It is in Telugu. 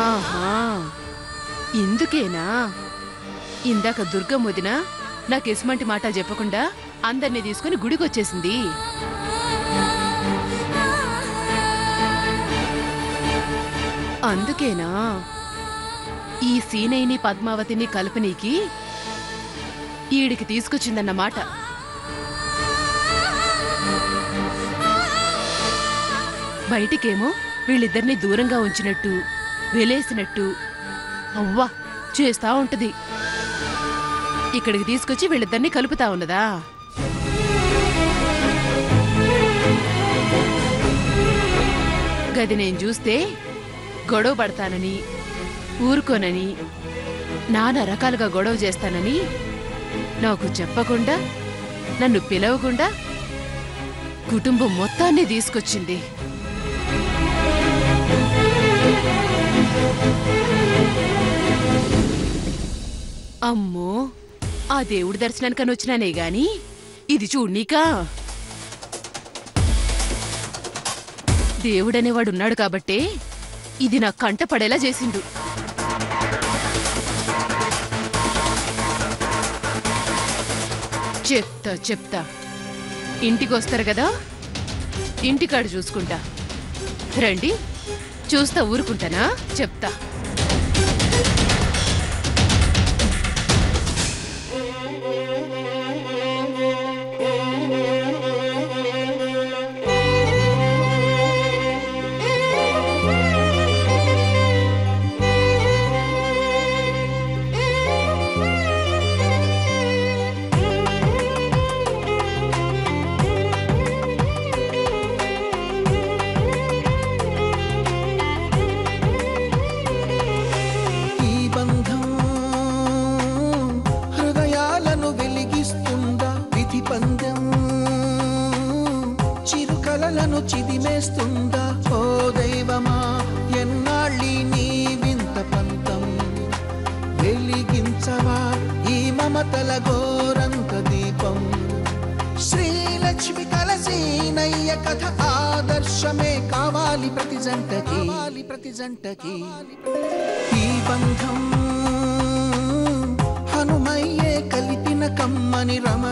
ఆహా, ఇందుకేనా ఇందాక దుర్గమ్మ వదిన నాకు ఎసుమంటి మాట చెప్పకుండా అందరినీ తీసుకుని గుడికొచ్చేసింది. అందుకేనా ఈ సీనయ్యని పద్మావతిని కల్పనీకి ఈడికి తీసుకొచ్చిందన్నమాట. బయటికేమో వీళ్ళిద్దరినీ దూరంగా ఉంచినట్టు వెలేసినట్టు అవ్వా చేస్తా ఉంటది. ఇక్కడికి తీసుకొచ్చి వీళ్ళిద్దరినీ కలుపుతా ఉన్నదా? గది నేను చూస్తే గొడవ పడతానని, ఊరుకోనని, నానా రకాలుగా గొడవ చేస్తానని నాకు చెప్పకుండా, నన్ను పిలవకుండా కుటుంబం మొత్తాన్ని తీసుకొచ్చింది. అమ్మో, ఆ దేవుడి దర్శనానికని వచ్చినానే గాని ఇది చూడ్నీకా? దేవుడనేవాడున్నాడు కాబట్టే ఇది నా కంట పడేలా చేసిండు. చెప్తా చెప్తా, ఇంటికొస్తారు కదా, ఇంటికాడు చూసుకుంటా. రండి, చూస్తా ఊరుకుంటానా? చెప్తా. చిదిమేస్తుందా ఓ దైవమా, ఎన్నాళ్ళీ నీ వింత పంతం వెలిగించవా ఈ మమతల గోరంత దీపం. శ్రీలక్ష్మి కలసీనయ్య కథ ఆదర్శమే కావాలి ప్రతి జంటకి. ఈ బంధం హనుమయ్యే కలిపిన కమ్మని రమణి.